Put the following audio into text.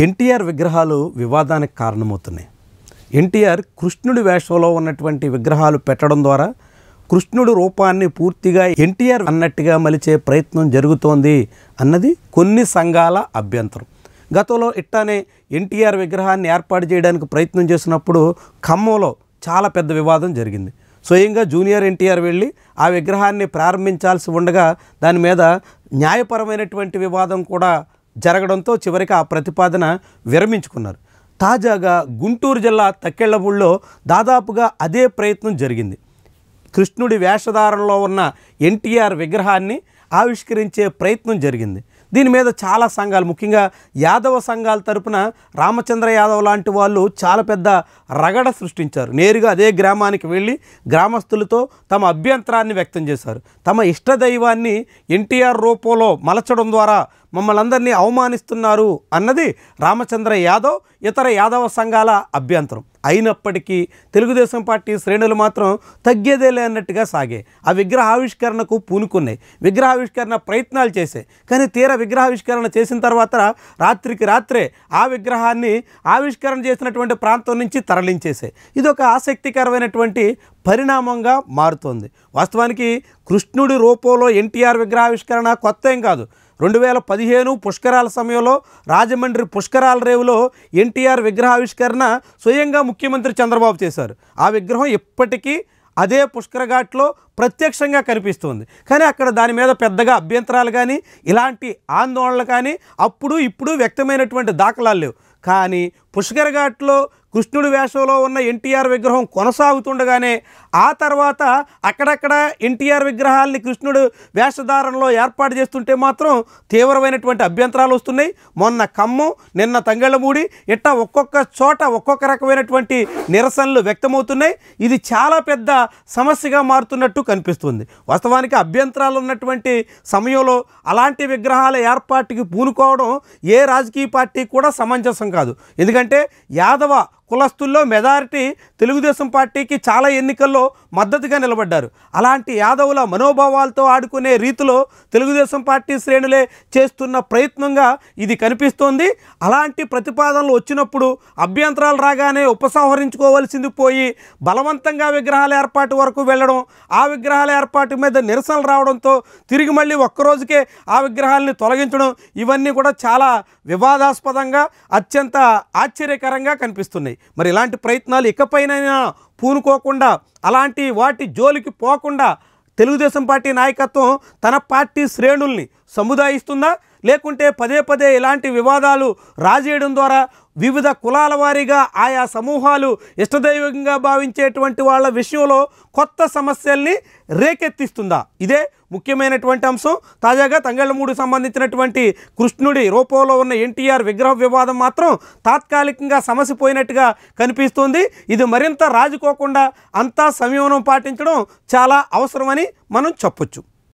ఎన్టీఆర్ విగ్రహాలు వివాదానికి కారణమవుతున్నాయి. ఎన్టీఆర్ కృష్ణుడి వేషంలో ఉన్నటువంటి విగ్రహాలు పెట్టడం ద్వారా కృష్ణుడి రూపాన్ని పూర్తిగా ఎన్టీఆర్ అన్నట్టుగా మలిచే ప్రయత్నం జరుగుతోంది అన్నది కొన్ని సంఘాల అభ్యంతరం. గతంలో ఇట్టానే ఎన్టీఆర్ విగ్రహాన్ని ఏర్పాటు చేయడానికి ప్రయత్నం చేసినప్పుడు ఖమ్మంలో చాలా పెద్ద వివాదం జరిగింది. స్వయంగా జూనియర్ ఎన్టీఆర్ వెళ్ళి ఆ విగ్రహాన్ని ప్రారంభించాల్సి ఉండగా దాని మీద న్యాయపరమైనటువంటి వివాదం కూడా జరగడంతో చివరికి ఆ ప్రతిపాదన విరమించుకున్నారు. తాజాగా గుంటూరు జిల్లా తక్కెళ్లపూడిలో దాదాపుగా అదే ప్రయత్నం జరిగింది. కృష్ణుడి వేషధారణలో ఉన్న ఎన్టీఆర్ విగ్రహాన్ని ఆవిష్కరించే ప్రయత్నం జరిగింది. దీని మీద చాలా సంఘాలు, ముఖ్యంగా యాదవ సంఘాల తరపున రామచంద్ర యాదవ్ లాంటి వాళ్ళు చాలా పెద్ద రగడ సృష్టించారు. నేరుగా అదే గ్రామానికి వెళ్ళి గ్రామస్తులతో తమ అభ్యంతరాన్ని వ్యక్తం చేశారు. తమ ఇష్టదైవాన్ని ఎన్టీఆర్ రూపంలో మలచడం ద్వారా మమ్మల్ని అందరినీ అవమానిస్తున్నారు అన్నది రామచంద్ర యాదవ్, ఇతర యాదవ సంఘాల అభ్యంతరం. అయినప్పటికీ తెలుగుదేశం పార్టీ శ్రేణులు మాత్రం తగ్గేదేలే అన్నట్టుగా సాగే. ఆ విగ్రహావిష్కరణకు పూనుకున్నాయి, విగ్రహావిష్కరణ ప్రయత్నాలు చేశాయి. కానీ తీరా విగ్రహావిష్కరణ చేసిన తర్వాత రాత్రికి రాత్రే ఆ విగ్రహాన్ని ఆవిష్కరణ చేసినటువంటి ప్రాంతం నుంచి తరలించేసాయి. ఇది ఒక ఆసక్తికరమైనటువంటి పరిణామంగా మారుతోంది. వాస్తవానికి కృష్ణుడి రూపంలో ఎన్టీఆర్ విగ్రహావిష్కరణ కొత్త ఏం కాదు. 2015 పుష్కరాల సమయంలో రాజమండ్రి పుష్కరాల రేవులో ఎన్టీఆర్ విగ్రహావిష్కరణ స్వయంగా ముఖ్యమంత్రి చంద్రబాబు చేశారు. ఆ విగ్రహం ఇప్పటికీ అదే పుష్కర ఘాట్లో ప్రత్యక్షంగా కనిపిస్తుంది. కానీ అక్కడ దాని మీద పెద్దగా అభ్యంతరాలు కానీ ఇలాంటి ఆందోళనలు కానీ అప్పుడు ఇప్పుడు వ్యక్తమైనటువంటి దాఖలాలు లేవు. కానీ పుష్కర ఘాట్లో కృష్ణుడి వేషంలో ఉన్న ఎన్టీఆర్ విగ్రహం కొనసాగుతుండగానే ఆ తర్వాత అక్కడక్కడ ఎన్టీఆర్ విగ్రహాల్ని కృష్ణుడు వేషధారణలో ఏర్పాటు చేస్తుంటే మాత్రం తీవ్రమైనటువంటి అభ్యంతరాలు వస్తున్నాయి. మొన్న ఖమ్మం, నిన్న తంగళ్ళమూడి, ఇట్టా ఒక్కొక్క చోట ఒక్కొక్క రకమైనటువంటి నిరసనలు వ్యక్తమవుతున్నాయి. ఇది చాలా పెద్ద సమస్యగా మారుతున్నట్టు కనిపిస్తుంది. వాస్తవానికి అభ్యంతరాలు ఉన్నటువంటి సమయంలో అలాంటి విగ్రహాల ఏర్పాటుకి పూనుకోవడం ఏ రాజకీయ పార్టీ కూడా సమంజసం కాదు. ఎందుకంటే యాదవ కులస్తుల్లో మెజారిటీ తెలుగుదేశం పార్టీకి చాలా ఎన్నికల్లో మద్దతుగా నిలబడ్డారు. అలాంటి యాదవుల మనోభావాలతో ఆడుకునే రీతిలో తెలుగుదేశం పార్టీ శ్రేణులే చేస్తున్న ప్రయత్నంగా ఇది కనిపిస్తోంది. అలాంటి ప్రతిపాదనలు వచ్చినప్పుడు అభ్యంతరాలు రాగానే ఉపసంహరించుకోవాల్సింది పోయి బలవంతంగా విగ్రహాల ఏర్పాటు వరకు వెళ్ళడం, ఆ విగ్రహాల ఏర్పాటు మీద నిరసనలు రావడంతో తిరిగి మళ్ళీ ఒక్కరోజుకే ఆ విగ్రహాలని తొలగించడం, ఇవన్నీ కూడా చాలా వివాదాస్పదంగా అత్యంత ఆశ్చర్యకరంగా కనిపిస్తున్నాయి. మరి ఇలాంటి ప్రయత్నాలు ఇకపైనైనా పూనుకోకుండా, అలాంటి వాటి జోలికి పోకుండా తెలుగుదేశం పార్టీ నాయకత్వం తన పార్టీ శ్రేణుల్ని సముదాయిస్తుందా, లేకుంటే పదే పదే ఇలాంటి వివాదాలు రాజేయడం ద్వారా వివిధ కులాల వారీగా ఆయా సమూహాలు ఇష్టదైవంగా భావించేటువంటి వాళ్ళ విషయంలో కొత్త సమస్యల్ని రేకెత్తిస్తుందా? ఇదే ముఖ్యమైనటువంటి అంశం. తాజాగా తంగళ్ళమూడికి సంబంధించినటువంటి కృష్ణుడి రూపంలో ఉన్న ఎన్టీఆర్ విగ్రహ వివాదం మాత్రం తాత్కాలికంగా సమసిపోయినట్టుగా కనిపిస్తుంది. ఇది మరింత రాజుకోకుండా అంతా సంయమనం పాటించడం చాలా అవసరమని మనం చెప్పొచ్చు.